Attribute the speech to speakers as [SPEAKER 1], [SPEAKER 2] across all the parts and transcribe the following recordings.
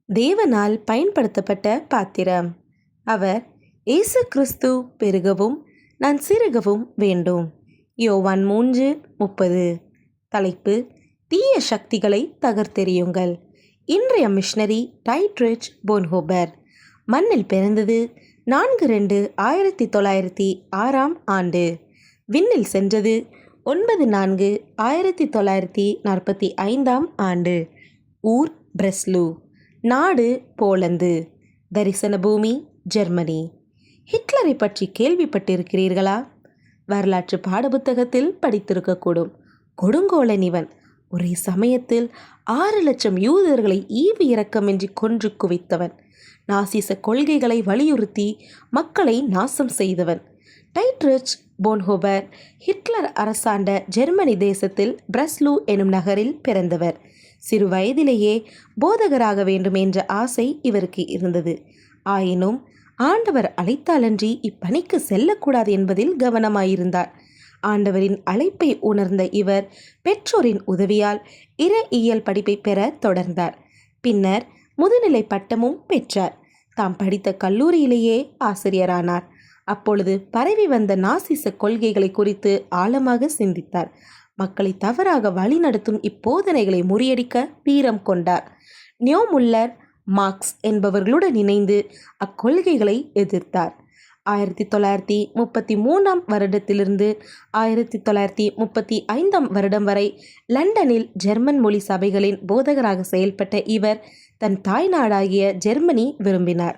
[SPEAKER 1] தேவனால் பயன்படுத்தப்பட்ட பாத்திரம். அவர் இயேசு கிறிஸ்து பெருகவும் நான் சிறுகவும் வேண்டும். யோவான் 3:30. தலைப்பு: தீய சக்திகளை தகர்த்தெறியுங்கள். இன்றைய மிஷனரி டைட்ரிச் போன்ஹோபர். மண்ணில் பிறந்தது 4/2/1906 விண்ணில் சென்றது 9/4/1945 ஊர் பிரெஸ்லு, நாடு போலந்து, தரிசன பூமி ஜெர்மனி. ஹிட்லரை பற்றி கேள்விப்பட்டிருக்கிறீர்களா? வரலாற்று பாடப்புத்தகத்தில் படித்திருக்கக்கூடும். கொடுங்கோலன் இவன். ஒரே சமயத்தில் 6 லட்சம் யூதர்களை ஈவு இரக்கமின்றி கொன்று குவித்தவன். நாசிச கொள்கைகளை வலியுறுத்தி மக்களை நாசம் செய்தவன். டைட்ரிச் போன்ஹோபர் ஹிட்லர் அரசாண்ட ஜெர்மனி தேசத்தில் பிரெஸ்லு எனும் நகரில் பிறந்தவர். சிறு வயதிலேயே போதகராக வேண்டும் என்ற ஆசை இவருக்கு இருந்தது. ஆயினும் ஆண்டவர் அழைத்தாலன்றி இப்பணிக்கு செல்லக்கூடாது என்பதில் கவனமாயிருந்தார். ஆண்டவரின் அழைப்பை உணர்ந்த இவர் பெற்றோரின் உதவியால் இறையியல் படிப்பை பெற தொடர்ந்தார். பின்னர் முதுநிலை பட்டமும் பெற்றார். தாம் படித்த கல்லூரியிலேயே ஆசிரியரானார். அப்பொழுது பரவி வந்த நாசிச கொள்கைகளை குறித்து ஆழமாக சிந்தித்தார். மக்களை தவறாக வழிநடத்தும் இப்போதனைகளை முறியடிக்க தீரம் கொண்டார். நியோமுல்லர், மார்க்ஸ் என்பவர்களுடன் இணைந்து அக்கொள்கைகளை எதிர்த்தார். 1933 வருடத்திலிருந்து 1935 வருடம் வரை லண்டனில் ஜெர்மன் மொழி சபைகளின் போதகராக செயல்பட்ட இவர் தன் தாய்நாடாகிய ஜெர்மனி விரும்பினார்.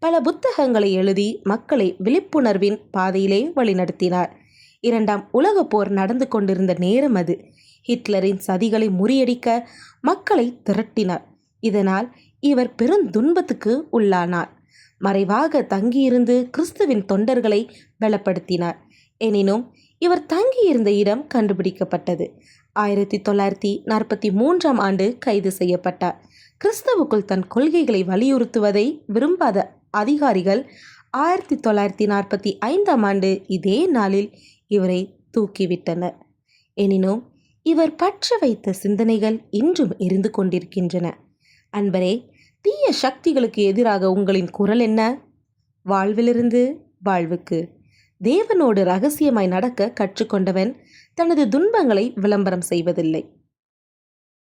[SPEAKER 1] பல புத்தகங்களை எழுதி மக்களை விழிப்புணர்வின் பாதையிலே வழிநடத்தினார். 2ஆம் உலகப் போர் நடந்து கொண்டிருந்த நேரம் அது. ஹிட்லரின் சதிகளை முறியடிக்க மக்களை திரட்டினார். இதனால் இவர் பெருந்துன்பத்துக்கு உள்ளானார். மறைவாக தங்கியிருந்து கிறிஸ்துவின் தொண்டர்களை பலப்படுத்தினார். எனினும் இவர் தங்கியிருந்த இடம் கண்டுபிடிக்கப்பட்டது. 1943 கைது செய்யப்பட்டார். கிறிஸ்தவுக்குள் தன் கொள்கைகளை வலியுறுத்துவதை விரும்பாத அதிகாரிகள் 1945 இதே நாளில் இவரை தூக்கிவிட்டனர். எனினும் இவர் பற்ற வைத்த சிந்தனைகள் இன்றும் எரிந்து கொண்டிருக்கின்றன. அன்பரே, தீய சக்திகளுக்கு எதிராக உங்களின் குரல் என்ன? வாழ்விலிருந்து வாழ்வுக்கு. தேவனோடு ரகசியமாய் நடக்க கற்றுக்கொண்டவன் தனது துன்பங்களை விளம்பரம் செய்வதில்லை.